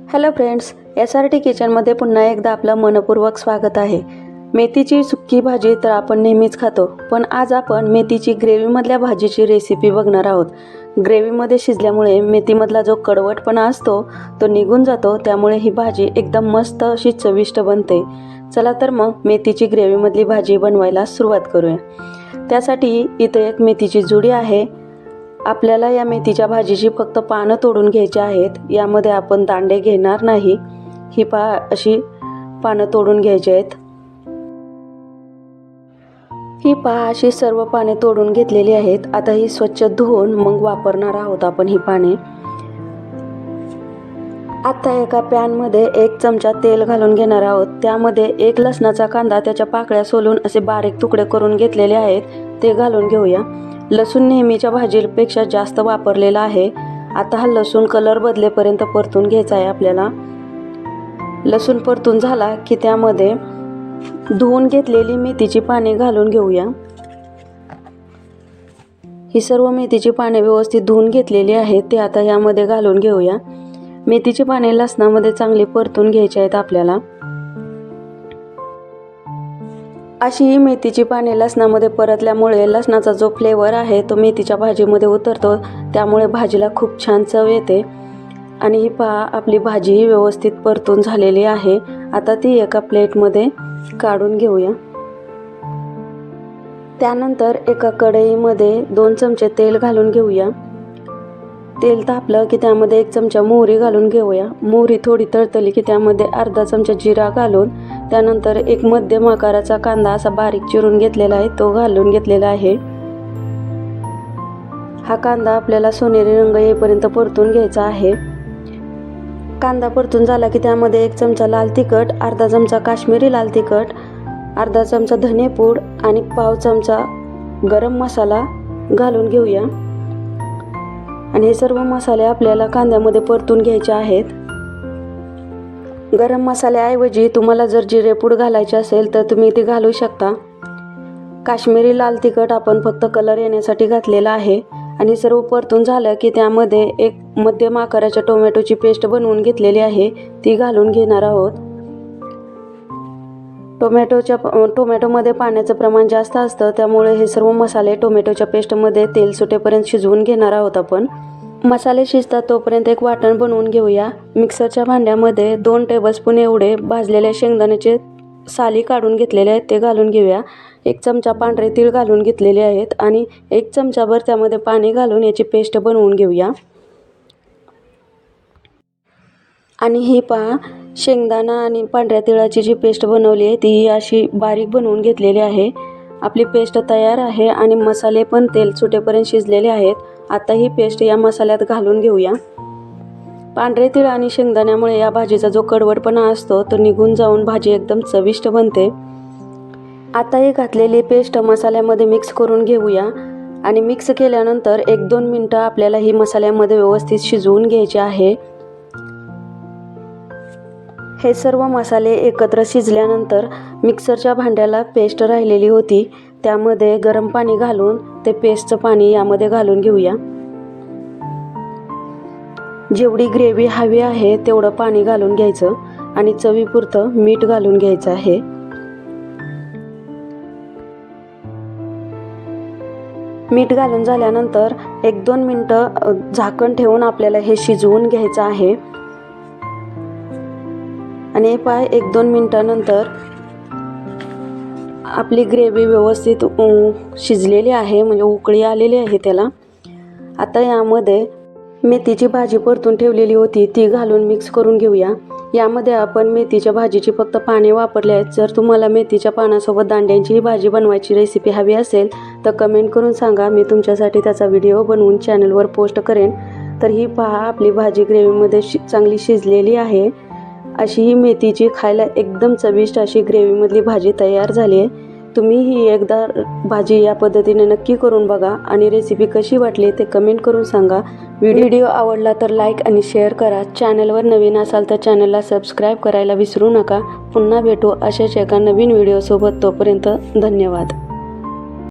Hello friends, SRT किचनमध्ये पुन्हा एकदा आपलं मनपूर्वक स्वागत आहे। मेथीची सुक्की भाजी तर आपण नेहमीच खातो, पण आज आपण मेथीची ग्रेव्हीमधल्या भाजीची रेसिपी बघणार आहोत। ग्रेव्हीमध्ये शिजल्यामुळे मेथीमधला जो कडवटपणा असतो तो निघून जातो, त्यामुळे ही भाजी एकदम मस्त अशी चविष्ट बनते। चला तर मग मेथीची ग्रेव्हीमधली भाजी बनवायला सुरुवात करूया। त्यासाठी इथे एक मेथीची जुडी आहे। आपल्याला या मेथीच्या भाजीची फक्त पानं तोडून घ्यायची आहेत। यामध्ये आपण दांडे घेणार नाही। ही अशी पानं तोडून घ्यायची आहेत। ही अशी सर्व पाने तोडून घेतलेली आहेत। आता ही स्वच्छ धुवून मग वापरणार आहोत आपण ही पाने। आता एका पॅन मध्ये 1 चमचा तेल घालून घेणार आहोत। त्यामध्ये 1 लसणाचा कांदा त्याच्या पाकळ्या सोलून असे बारीक तुकडे करून घेतलेले आहेत, ते घालून घेऊया। लसूण नेहमीच्या भाजीपेक्षा जास्त वापरलेला आहे। आता हा लसूण कलर बदलेपर्यंत परतून घ्यायचा आहे आपल्याला। लसूण परतून झाला की त्यामध्ये धुवून घेतलेली मेथीची पाने घालून घेऊया। ही सर्व मेथीची पाने व्यवस्थित धुवून घेतलेली आहेत, ते आता यामध्ये घालून घेऊया। मेथीची पाने लसणामध्ये चांगली परतून घ्यायची आहेत आपल्याला। अशी ही मेथीची पाने लसणामध्ये परतल्यामुळे लसणाचा जो फ्लेवर आहे तो मेथीच्या भाजीमध्ये उतरतो, त्यामुळे भाजीला खूप छान चव येते। आणि ही आपली भाजी व्यवस्थित परतून झालेली आहे। आता ती एका प्लेटमध्ये काढून घेऊया। त्यानंतर एका कढईमध्ये 2 चमचे तेल घालून घेऊया। तेल तापलं की त्यामध्ये 1 चमचा मोहरी घालून घेऊया। मोहरी थोडी तळतळली की त्यामध्ये अर्धा चमचा जिरा घालून, त्यानंतर एक मध्यम आकाराचा कांदा असा बारीक चिरून घेतलेला आहे तो घालून घेतलेला आहे। हा कांदा आपल्याला सोनेरी रंग येईपर्यंत परतून घ्यायचा आहे। कांदा परतून झाला की त्यामध्ये 1 चमचा लाल तिखट, अर्धा चमचा काश्मीरी लाल तिखट, अर्धा चमचा धनेपूड आणि पाव चमचा गरम मसाला घालून घेऊया। आणि हे सर्व मसाले आपल्याला कांद्यामध्ये परतून घ्यायचे आहेत। गरम मसाल्याऐवजी तुम्हाला जर जिरेपूड घालायचे असेल तर तुम्ही ते घालू शकता। काश्मीरी लाल तिखट आपण फक्त कलर येण्यासाठी घातलेला आहे। आणि सर्व परतून झालं की त्यामध्ये एक मध्यम आकाराच्या टोमॅटोची पेस्ट बनवून घेतलेली आहे, ती घालून घेणार आहोत। टोमॅटोमध्ये पाण्याचं प्रमाण जास्त असतं, त्यामुळे हे सर्व मसाले टोमॅटोच्या पेस्टमध्ये तेल सुटेपर्यंत शिजवून घेणार आहोत आपण। मसाले शिजतात तोपर्यंत एक वाटण बनवून घेऊया। मिक्सरच्या भांड्यामध्ये 2 टेबलस्पून एवढे भाजलेल्या शेंगदाण्याचे साली काढून घेतलेले आहेत, ते घालून घेऊया। 1 चमचा पांढरे तीळ घालून घेतलेले आहेत आणि 1 चमचाभर त्यामध्ये पाणी घालून याची पेस्ट बनवून घेऊया। आणि ही शेंगदाणा आणि पांढऱ्या तिळाची जी पेस्ट बनवली आहे ती अशी बारीक बनवून घेतलेली आहे। आपली पेस्ट तयार आहे आणि मसाले पण तेल सुटेपर्यंत शिजलेले आहेत। आता ही पेस्ट या मसाल्यात घालून घेऊया। पांढरे तीळ आणि शेंगदाण्यामुळे या भाजीचा जो कडवटपणा असतो तो निघून जाऊन भाजी एकदम चविष्ट बनते। आता ही घातलेली पेस्ट मसाल्यामध्ये मिक्स करून घेऊया। आणि मिक्स केल्यानंतर 1-2 मिनिटं आपल्याला ही मसाल्यामध्ये व्यवस्थित शिजवून घ्यायचे आहे। हे सर्व मसाले एकत्र शिजल्यानंतर मिक्सरच्या भांड्याला पेस्ट राहिलेली होती, त्यामध्ये गरम पाणी घालून ते पेस्टचं पाणी यामध्ये घालून घेऊया। जेवढी ग्रेव्ही हवी आहे तेवढं पाणी घालून घ्यायचं आणि चवीपुरतं मीठ घालून घ्यायचं आहे। मीठ घालून झाल्यानंतर 1-2 मिनिटं झाकण ठेवून आपल्याला हे शिजवून घ्यायचं आहे। आणि 1-2 मिनिटानंतर आपली ग्रेव्ही व्यवस्थित शिजलेली आहे, म्हणजे उकळी आलेली आहे त्याला। आता यामध्ये मेथीची भाजी परतून ठेवलेली होती ती घालून मिक्स करून घेऊया। यामध्ये आपण मेथीच्या भाजीची फक्त पाने वापरले आहेत। जर तुम्हाला मेथीच्या पानासोबत दांड्यांची भाजी बनवायची रेसिपी हवी असेल तर कमेंट करून सांगा, मी तुमच्यासाठी त्याचा व्हिडिओ बनवून चॅनलवर पोस्ट करेन। तर ही आपली भाजी ग्रेव्हीमध्ये चांगली शिजलेली आहे। अशी ही मेथीची खायला एकदम चविष्ट अशी ग्रेव्हीमधली भाजी तयार झाली आहे। तुम्ही ही एकदा भाजी या पद्धतीने नक्की करून बघा आणि रेसिपी कशी वाटली ते कमेंट करून सांगा। व्हिडिओ आवडला तर लाईक आणि शेअर करा। चॅनलवर नवीन असाल तर चॅनलला सबस्क्राईब करायला विसरू नका। पुन्हा भेटू अशाच एका नवीन व्हिडिओसोबत, तोपर्यंत धन्यवाद।